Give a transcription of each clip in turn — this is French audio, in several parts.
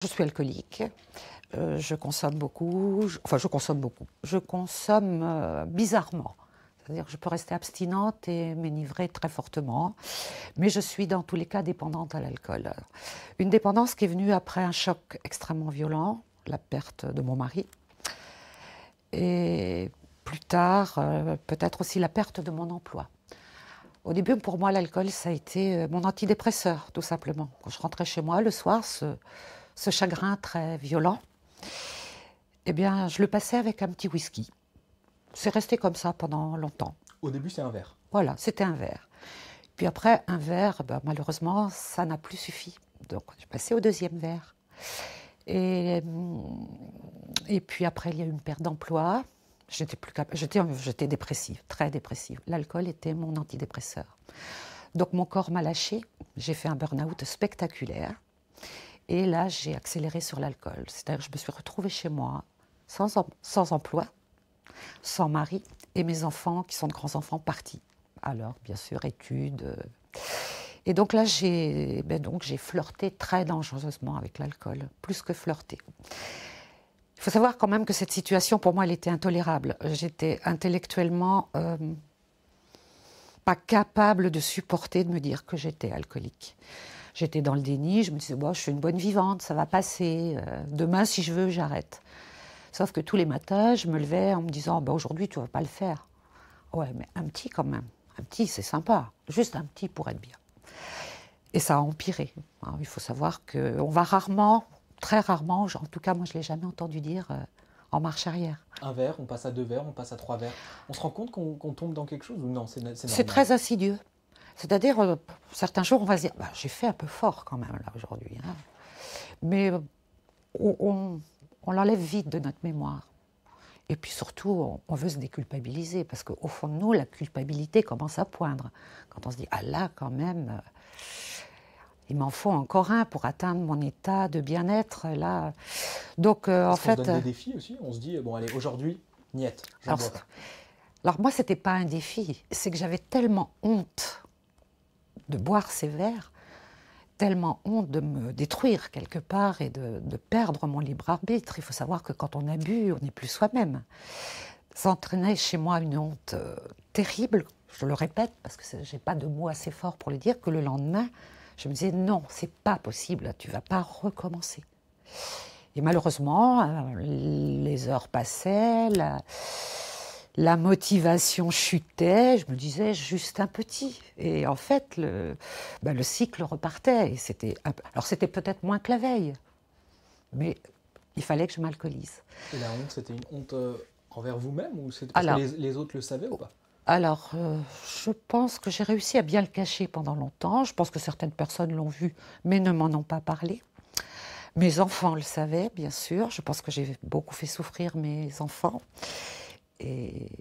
Je suis alcoolique, je consomme beaucoup, je consomme bizarrement. C'est-à-dire que je peux rester abstinente et m'enivrer très fortement, mais je suis dans tous les cas dépendante à l'alcool. Une dépendance qui est venue après un choc extrêmement violent, la perte de mon mari, et plus tard, peut-être aussi la perte de mon emploi. Au début, pour moi, l'alcool, ça a été mon antidépresseur, tout simplement. Quand je rentrais chez moi le soir, ce chagrin très violent, eh bien, je le passais avec un petit whisky. C'est resté comme ça pendant longtemps. Au début, c'est un verre. Voilà, c'était un verre. Puis après, un verre, ben, malheureusement, ça n'a plus suffi. Donc, j'ai passé au deuxième verre. Et, et puis après, il y a eu une perte d'emploi. J'étais dépressive, très dépressive. L'alcool était mon antidépresseur. Donc, mon corps m'a lâché. J'ai fait un burn-out spectaculaire. Et là, j'ai accéléré sur l'alcool. C'est-à-dire que je me suis retrouvée chez moi, sans emploi, sans mari, et mes enfants, qui sont de grands enfants, partis. Alors, bien sûr, études. Et donc là, j'ai flirté très dangereusement avec l'alcool, plus que flirté. Il faut savoir quand même que cette situation, pour moi, elle était intolérable. J'étais intellectuellement pas capable de supporter de me dire que j'étais alcoolique. J'étais dans le déni, je me disais, bon, je suis une bonne vivante, ça va passer. Demain, si je veux, j'arrête. Sauf que tous les matins, je me levais en me disant, bah, aujourd'hui, tu ne vas pas le faire. Ouais, mais un petit quand même. Un petit, c'est sympa. Juste un petit pour être bien. Et ça a empiré. Alors, il faut savoir qu'on va rarement, très rarement, en tout cas, moi, je ne l'ai jamais entendu dire, en marche arrière. Un verre, on passe à 2 verres, on passe à 3 verres. On se rend compte qu'on tombe dans quelque chose ou non, c'est normal? C'est très insidieux. C'est-à-dire, certains jours, on va se dire, bah, j'ai fait un peu fort quand même, là, aujourd'hui. Hein. Mais on l'enlève vite de notre mémoire. Et puis surtout, on veut se déculpabiliser, parce qu'au fond de nous, la culpabilité commence à poindre. Quand on se dit, ah là, quand même, il m'en faut encore un pour atteindre mon état de bien-être, là. Donc, en Est-ce qu'on se fait... donne des défis aussi? On se dit, bon allez, aujourd'hui, niette, je ne alors, bois pas. alors moi, ce n'était pas un défi, c'est que j'avais tellement honte de boire ces verres, tellement honte de me détruire quelque part et de perdre mon libre arbitre. Il faut savoir que quand on a bu, on n'est plus soi-même. Ça entraînait chez moi une honte terrible, je le répète parce que je n'ai pas de mots assez forts pour le dire, que le lendemain, je me disais non, c'est pas possible, tu vas pas recommencer. Et malheureusement, les heures passaient, la motivation chutait, je me disais juste un petit. Et en fait, le cycle repartait. Et alors c'était peut-être moins que la veille, mais il fallait que je m'alcoolise. Et la honte, c'était une honte envers vous-même ou c'était parce Alors, que les autres le savaient ou pas? alors je pense que j'ai réussi à bien le cacher pendant longtemps. Je pense que certaines personnes l'ont vu, mais ne m'en ont pas parlé. Mes enfants le savaient, bien sûr. Je pense que j'ai beaucoup fait souffrir mes enfants. Et,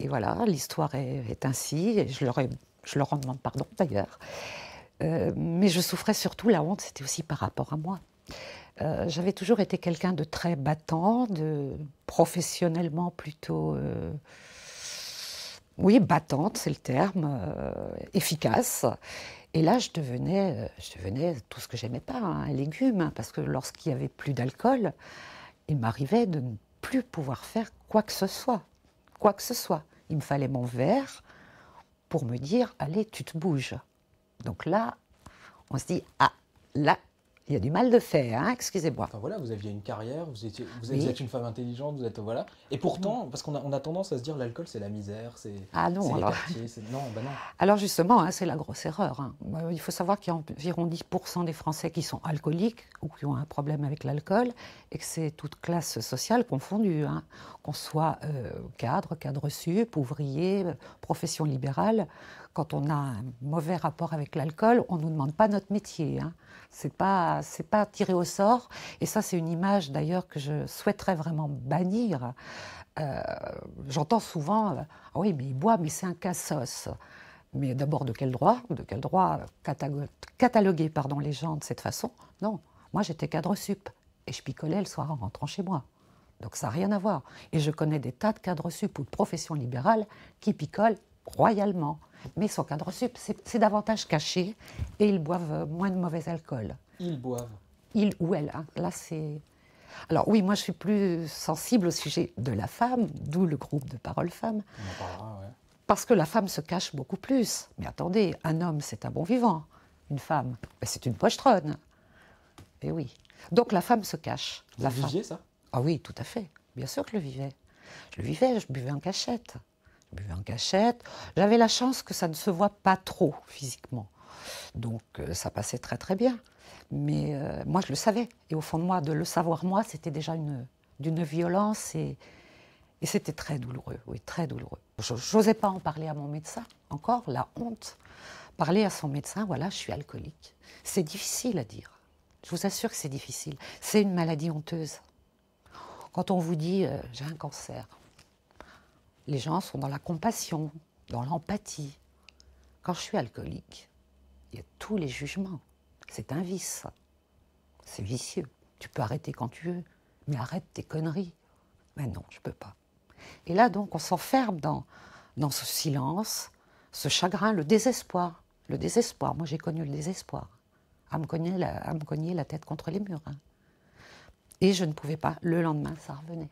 et voilà, l'histoire est ainsi. Et je leur en demande pardon, d'ailleurs. Mais je souffrais surtout, la honte, c'était aussi par rapport à moi. J'avais toujours été quelqu'un de très battant, professionnellement plutôt... oui, battante, c'est le terme, efficace. Et là, je devenais tout ce que j'aimais pas, hein, un légume, hein, parce que lorsqu'il n'y avait plus d'alcool, il m'arrivait de ne plus pouvoir faire quoi que ce soit. Quoi que ce soit. Il me fallait mon verre pour me dire, allez, tu te bouges. Donc là, on se dit, ah, là, il y a du mal de fait, hein, excusez-moi. Enfin voilà, vous aviez une carrière, vous Oui. êtes une femme intelligente, vous êtes voilà. Et pourtant, parce qu'on a tendance à se dire l'alcool c'est la misère, c'est Ah non, les alors... quartiers, non, ben non. Alors justement, hein, c'est la grosse erreur. Hein. Il faut savoir qu'il y a environ 10% des Français qui sont alcooliques ou qui ont un problème avec l'alcool et que c'est toute classe sociale confondue. Hein. Qu'on soit cadre sup, ouvrier, profession libérale. Quand on a un mauvais rapport avec l'alcool, on ne nous demande pas notre métier. Hein. C'est pas tiré au sort. Et ça, c'est une image d'ailleurs que je souhaiterais vraiment bannir. J'entends souvent, ah oui, mais il boit, mais c'est un cassos. Mais d'abord, de quel droit cataloguer les gens de cette façon? Non, moi j'étais cadre sup et je picolais le soir en rentrant chez moi. Donc ça n'a rien à voir. Et je connais des tas de cadres sup ou de professions libérales qui picolent royalement. Mais son cadre sup, c'est davantage caché et ils boivent moins de mauvais alcool. Ils boivent. il ou elle. Hein. Là, c'est... Alors oui, moi je suis plus sensible au sujet de la femme, d'où le groupe de Parole Femmes. On en parlera, ouais. Parce que la femme se cache beaucoup plus. Mais attendez, un homme, c'est un bon vivant. Une femme, ben, c'est une pochetronne. Et oui. Donc la femme se cache. Vous La le femme. viviez, ça? Ah oui, tout à fait. Bien sûr que je le vivais. Je le vivais, je buvais en cachette. Je buvais en cachette. J'avais la chance que ça ne se voit pas trop physiquement. Donc ça passait très très bien. Mais moi je le savais. Et au fond de moi, de le savoir moi, c'était déjà d'une violence et c'était très douloureux. Oui, très douloureux. Je n'osais pas en parler à mon médecin. Encore, la honte. Parler à son médecin, voilà, je suis alcoolique. C'est difficile à dire. Je vous assure que c'est difficile. C'est une maladie honteuse. Quand on vous dit j'ai un cancer, les gens sont dans la compassion, dans l'empathie. Quand je suis alcoolique, il y a tous les jugements. C'est un vice. C'est vicieux. Tu peux arrêter quand tu veux, mais arrête tes conneries. Mais non, je ne peux pas. Et là, donc, on s'enferme dans ce silence, ce chagrin, le désespoir. Le désespoir. Moi, j'ai connu le désespoir. À me cogner la tête contre les murs. Hein. Et je ne pouvais pas. Le lendemain, ça revenait.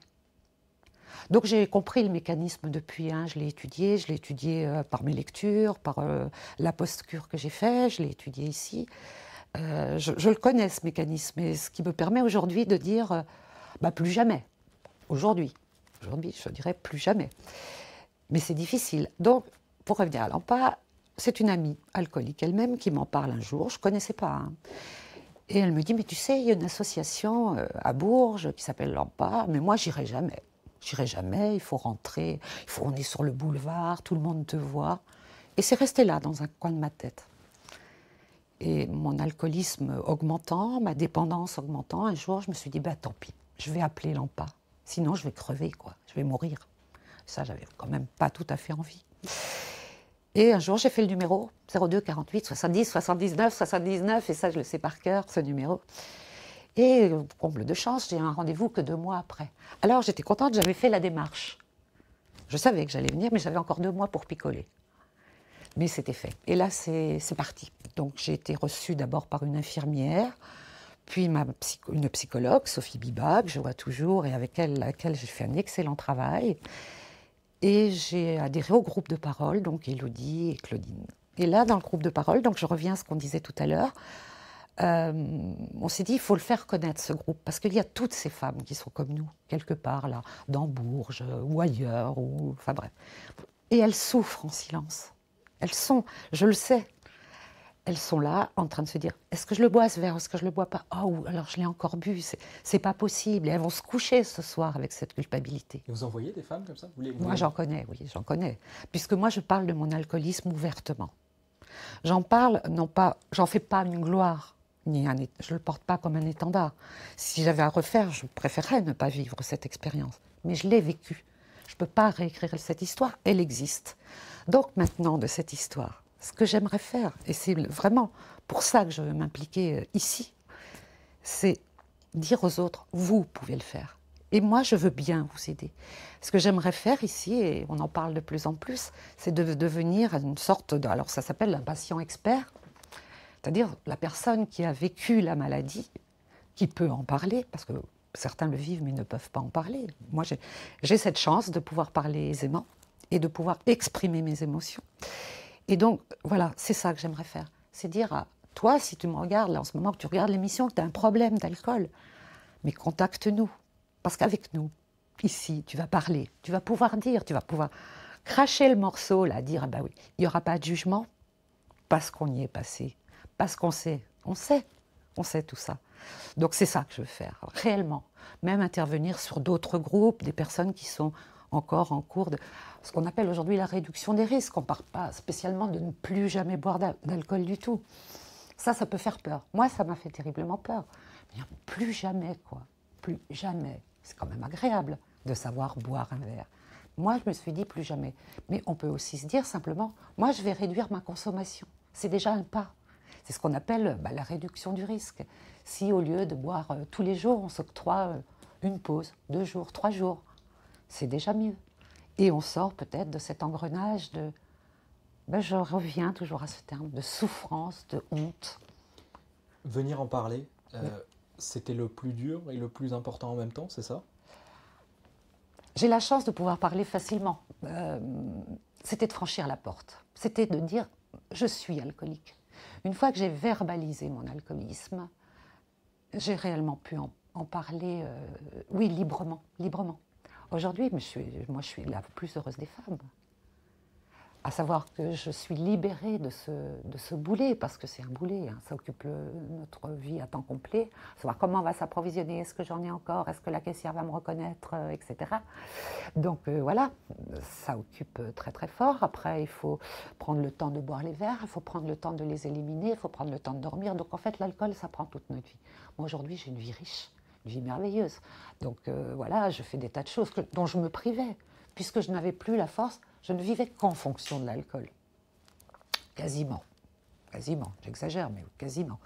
Donc j'ai compris le mécanisme depuis, hein. Je l'ai étudié par mes lectures, par la post-cure que j'ai fait, je l'ai étudié ici. Je le connais ce mécanisme, et ce qui me permet aujourd'hui de dire plus jamais. Aujourd'hui, je dirais plus jamais. Mais c'est difficile. Donc, pour revenir à l'AMPA, c'est une amie alcoolique elle-même qui m'en parle un jour, je ne connaissais pas. Hein. Et elle me dit, mais tu sais, il y a une association à Bourges qui s'appelle l'AMPA, mais moi, j'irai jamais. J'irai jamais, il faut rentrer, on est sur le boulevard, tout le monde te voit. Et c'est resté là, dans un coin de ma tête. Et mon alcoolisme augmentant, ma dépendance augmentant, un jour, je me suis dit, tant pis, je vais appeler l'AMPA. Sinon, je vais crever, quoi. Je vais mourir. Ça, j'avais quand même pas tout à fait envie. Et un jour, j'ai fait le numéro 02 48 70 79 79, et ça, je le sais par cœur, ce numéro. Et comble de chance, j'ai un rendez-vous que 2 mois après. Alors j'étais contente, j'avais fait la démarche. Je savais que j'allais venir, mais j'avais encore 2 mois pour picoler. Mais c'était fait. Et là, c'est parti. Donc j'ai été reçue d'abord par une infirmière, puis une psychologue, Sophie Biba, que je vois toujours, et avec laquelle j'ai fait un excellent travail. Et j'ai adhéré au groupe de parole, donc Élodie et Claudine. Et là, dans le groupe de parole, donc je reviens à ce qu'on disait tout à l'heure, on s'est dit, il faut le faire connaître, ce groupe, parce qu'il y a toutes ces femmes qui sont comme nous, quelque part, là, dans Bourges, ou ailleurs, enfin bref. Et elles souffrent en silence. Elles sont, je le sais, elles sont là, en train de se dire, est-ce que je le bois ce verre, est-ce que je le bois pas? Oh, alors je l'ai encore bu, c'est pas possible. Et elles vont se coucher ce soir avec cette culpabilité. Et vous en voyez des femmes comme ça? Moi, j'en connais, oui, j'en connais. Puisque moi, je parle de mon alcoolisme ouvertement. J'en parle, non pas, j'en fais pas une gloire. Je ne le porte pas comme un étendard. Si j'avais à refaire, je préférerais ne pas vivre cette expérience. Mais je l'ai vécue. Je ne peux pas réécrire cette histoire, elle existe. Donc maintenant, de cette histoire, ce que j'aimerais faire, et c'est vraiment pour ça que je veux m'impliquer ici, c'est dire aux autres, vous pouvez le faire. Et moi, je veux bien vous aider. Ce que j'aimerais faire ici, et on en parle de plus en plus, c'est de devenir une sorte de... Alors ça s'appelle un patient expert, c'est-à-dire la personne qui a vécu la maladie, qui peut en parler, parce que certains le vivent mais ne peuvent pas en parler. Moi, j'ai cette chance de pouvoir parler aisément et de pouvoir exprimer mes émotions. Et donc, voilà, c'est ça que j'aimerais faire. C'est dire à toi, si tu me regardes là en ce moment, que tu regardes l'émission, que tu as un problème d'alcool, mais contacte-nous. Parce qu'avec nous, ici, tu vas parler, tu vas pouvoir dire, tu vas pouvoir cracher le morceau, là, dire, oui, il n'y aura pas de jugement, parce qu'on y est passé. Parce qu'on sait, on sait tout ça. Donc c'est ça que je veux faire, réellement. Même intervenir sur d'autres groupes, des personnes qui sont encore en cours de ce qu'on appelle aujourd'hui la réduction des risques. On ne parle pas spécialement de ne plus jamais boire d'alcool du tout. Ça peut faire peur. Moi, ça m'a fait terriblement peur. Mais plus jamais, quoi. Plus jamais. C'est quand même agréable de savoir boire un verre. Moi, je me suis dit plus jamais. Mais on peut aussi se dire simplement, moi, je vais réduire ma consommation. C'est déjà un pas. C'est ce qu'on appelle la réduction du risque. Si au lieu de boire tous les jours, on s'octroie une pause, 2 jours, 3 jours, c'est déjà mieux. Et on sort peut-être de cet engrenage de... je reviens toujours à ce terme de souffrance, de honte. Venir en parler, c'était le plus dur et le plus important en même temps, c'est ça? J'ai la chance de pouvoir parler facilement. C'était de franchir la porte. C'était de dire je suis alcoolique. Une fois que j'ai verbalisé mon alcoolisme, j'ai réellement pu en parler, oui, librement, librement. Aujourd'hui, moi, je suis la plus heureuse des femmes. À savoir que je suis libérée de ce boulet, parce que c'est un boulet, hein, ça occupe notre vie à temps complet. Savoir comment on va s'approvisionner, est-ce que j'en ai encore, est-ce que la caissière va me reconnaître, etc. Donc voilà, ça occupe très très fort. Après, il faut prendre le temps de boire les verres, il faut prendre le temps de les éliminer, il faut prendre le temps de dormir. Donc en fait, l'alcool, ça prend toute notre vie. Moi aujourd'hui, j'ai une vie riche, une vie merveilleuse. Donc voilà, je fais des tas de choses dont je me privais, puisque je n'avais plus la force. Je ne vivais qu'en fonction de l'alcool. Quasiment. Quasiment. J'exagère, mais quasiment.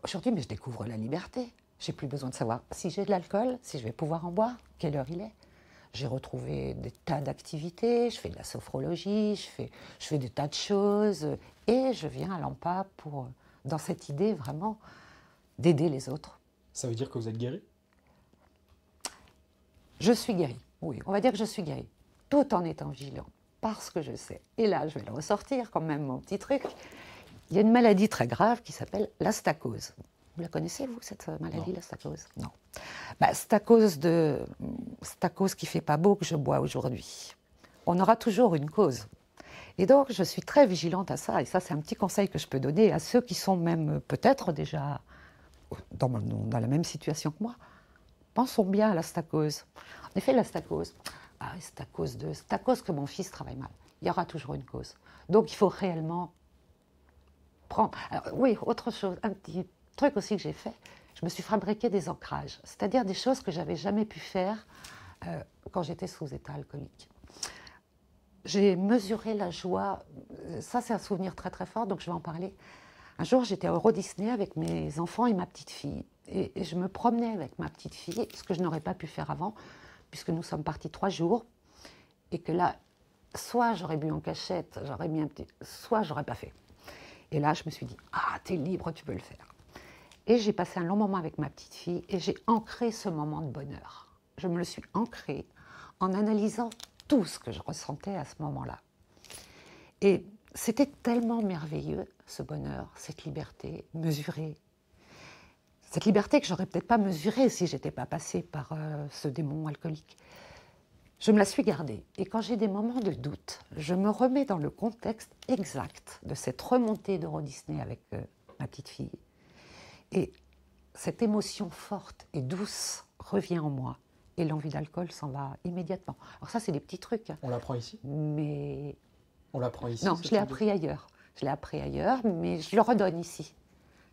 Aujourd'hui, mais je découvre la liberté. J'ai plus besoin de savoir si j'ai de l'alcool, si je vais pouvoir en boire, quelle heure il est. J'ai retrouvé des tas d'activités, je fais de la sophrologie, je fais des tas de choses. Et je viens à l'AMPA dans cette idée vraiment d'aider les autres. Ça veut dire que vous êtes guéri? Je suis guérie, oui, on va dire que je suis guérie. Tout en étant vigilant, parce que je sais, et là je vais le ressortir quand même, mon petit truc, il y a une maladie très grave qui s'appelle la stacose. Vous la connaissez, vous, cette maladie, la stacose? Non. Bah, c'est à cause qui ne fait pas beau que je bois aujourd'hui. On aura toujours une cause. Et donc, je suis très vigilante à ça, et ça, c'est un petit conseil que je peux donner à ceux qui sont même peut-être déjà dans la même situation que moi. Pensons bien à la stacose. En effet, la stacose, c'est à cause que mon fils travaille mal. Il y aura toujours une cause. Donc il faut réellement prendre... Alors, oui, autre chose, un petit truc aussi que j'ai fait, je me suis fabriqué des ancrages, c'est-à-dire des choses que j'avais jamais pu faire quand j'étais sous état alcoolique. J'ai mesuré la joie, ça c'est un souvenir très très fort, donc je vais en parler. Un jour, j'étais à Euro Disney avec mes enfants et ma petite fille. Et je me promenais avec ma petite fille, ce que je n'aurais pas pu faire avant, puisque nous sommes partis 3 jours, et que là, soit j'aurais bu en cachette, j'aurais mis un petit... soit j'aurais pas fait. Et là, je me suis dit, t'es libre, tu peux le faire. Et j'ai passé un long moment avec ma petite fille, et j'ai ancré ce moment de bonheur. Je me le suis ancré en analysant tout ce que je ressentais à ce moment-là. Et c'était tellement merveilleux, ce bonheur, cette liberté mesurée. Cette liberté que j'aurais peut-être pas mesurée si j'étais pas passée par ce démon alcoolique. Je me la suis gardée. Et quand j'ai des moments de doute, je me remets dans le contexte exact de cette remontée d'Euro Disney avec ma petite fille. Et cette émotion forte et douce revient en moi. Et l'envie d'alcool s'en va immédiatement. Alors ça, c'est des petits trucs. On l'apprend ici? Mais... On l'apprend ici? Non, je l'ai appris ailleurs. Je l'ai appris ailleurs, mais je le redonne ici.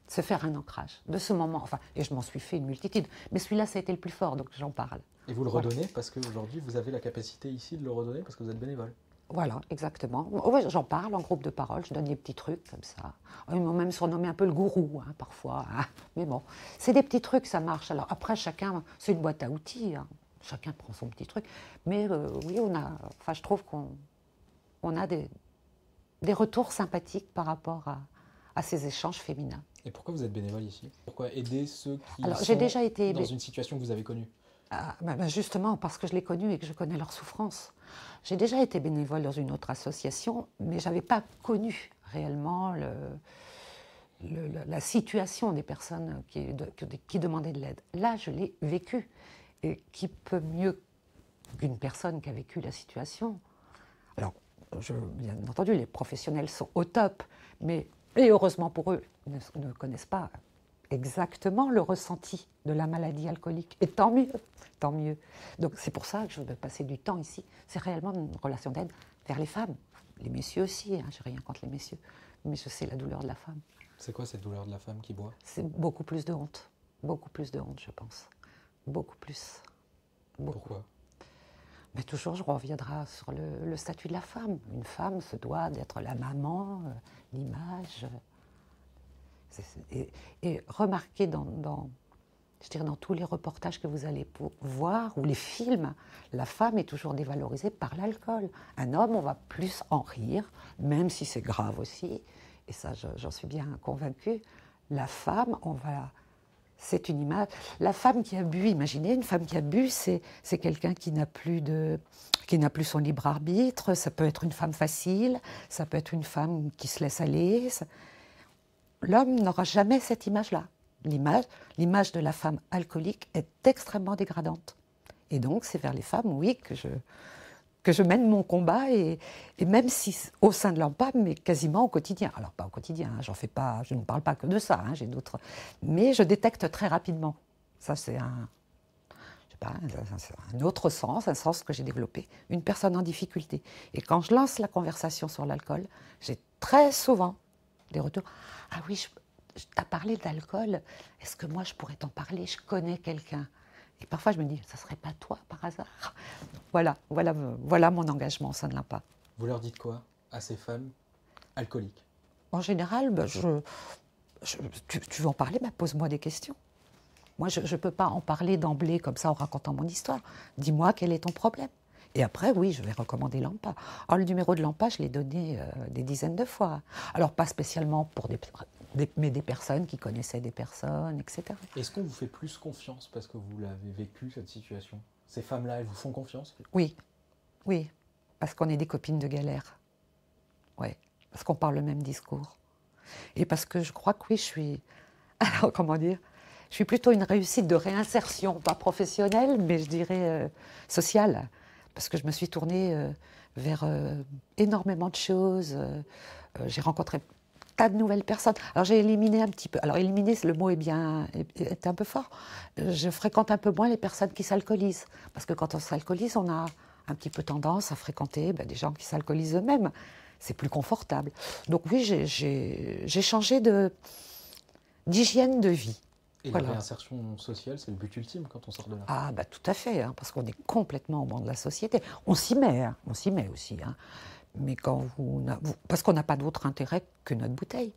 De se faire un ancrage, de ce moment. Enfin, et je m'en suis fait une multitude. Mais celui-là, ça a été le plus fort, donc j'en parle. Et vous le redonnez parce qu'aujourd'hui, vous avez la capacité ici de le redonner parce que vous êtes bénévole? Voilà, exactement. Ouais, j'en parle en groupe de parole, je donne des petits trucs comme ça. Ils m'ont même surnommé un peu le gourou, hein, parfois. Hein. Mais bon, c'est des petits trucs, ça marche. Alors après, chacun, c'est une boîte à outils. Hein. Chacun prend son petit truc. Mais oui, je trouve qu'on a des retours sympathiques par rapport à ces échanges féminins. Et pourquoi vous êtes bénévole ici? Pourquoi aider ceux qui j'ai déjà été dans une situation que vous avez connue? Justement, parce que je l'ai connu et que je connais leur souffrance. J'ai déjà été bénévole dans une autre association, mais je n'avais pas connu réellement la situation des personnes qui demandaient de l'aide. Là, je l'ai vécu. Et qui peut mieux qu'une personne qui a vécu la situation? Alors, bien entendu, les professionnels sont au top, mais, et heureusement pour eux, ils ne connaissent pas exactement le ressenti de la maladie alcoolique. Et tant mieux, tant mieux. Donc c'est pour ça que je veux passer du temps ici. C'est réellement une relation d'aide vers les femmes. Les messieurs aussi, hein, j'ai rien contre les messieurs, mais je sais la douleur de la femme. C'est quoi cette douleur de la femme qui boit? C'est beaucoup plus de honte, je pense. Beaucoup plus. Beaucoup. Pourquoi? Mais toujours, je reviendrai sur le statut de la femme. Une femme se doit d'être la maman, l'image. Et remarquez dans tous les reportages que vous allez voir, ou les films, la femme est toujours dévalorisée par l'alcool. Un homme, on va plus en rire, même si c'est grave aussi, et ça, j'en suis bien convaincue. La femme, on va C'est une image. La femme qui a bu, imaginez, une femme qui a bu, c'est quelqu'un qui n'a plus son libre arbitre. Ça peut être une femme facile, ça peut être une femme qui se laisse aller. L'homme n'aura jamais cette image-là. L'image de la femme alcoolique est extrêmement dégradante. Et donc, c'est vers les femmes, oui, que je mène mon combat, et même si au sein de l'AMPA, mais quasiment au quotidien. Alors, pas au quotidien, hein, j'en fais pas, je ne parle pas que de ça, hein, j'ai d'autres. Mais je détecte très rapidement. Ça, c'est je sais pas, un autre sens, un sens que j'ai développé. Une personne en difficulté. Et quand je lance la conversation sur l'alcool, j'ai très souvent des retours. Ah oui, t'as parlé d'alcool, est-ce que moi je pourrais t'en parler? Je connais quelqu'un. Et parfois je me dis, ça serait pas toi par hasard? Voilà mon engagement au sein de l'AMPA. Vous leur dites quoi à ces femmes alcooliques? En général, ben, tu veux en parler, ben, pose-moi des questions. Moi, je ne peux pas en parler d'emblée comme ça en racontant mon histoire. Dis-moi quel est ton problème. Et après, oui, je vais recommander l'AMPA. Alors, le numéro de l'AMPA, je l'ai donné des dizaines de fois. Alors, pas spécialement pour mais des personnes qui connaissaient des personnes, etc. Est-ce qu'on vous fait plus confiance parce que vous l'avez vécu, cette situation? Ces femmes-là, elles vous font confiance? Oui, oui, parce qu'on est des copines de galère. Oui, parce qu'on parle le même discours. Et parce que je crois que oui, je suis... Alors, comment dire? Je suis plutôt une réussite de réinsertion, pas professionnelle, mais je dirais sociale. Parce que je me suis tournée vers énormément de choses. J'ai rencontré tas de nouvelles personnes. Alors j'ai éliminé un petit peu. Alors éliminer, le mot est un peu fort. Je fréquente un peu moins les personnes qui s'alcoolisent. Parce que quand on s'alcoolise, on a un petit peu tendance à fréquenter des gens qui s'alcoolisent eux-mêmes. C'est plus confortable. Donc oui, j'ai changé d'hygiène de vie. Et la réinsertion sociale, c'est le but ultime quand on sort de là. Ah, bah tout à fait, hein, parce qu'on est complètement au banc de la société. On s'y met aussi. Hein. Mais parce qu'on n'a pas d'autre intérêt que notre bouteille.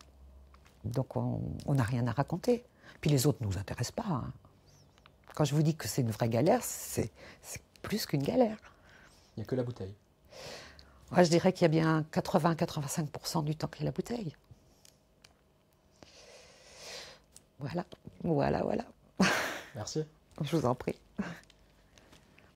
Donc on n'a rien à raconter. Puis les autres ne nous intéressent pas. Hein. Quand je vous dis que c'est une vraie galère, c'est plus qu'une galère. Il n'y a que la bouteille. Ouais, je dirais qu'il y a bien 80-85% du temps qu'il y a la bouteille. Voilà. Merci. Je vous en prie.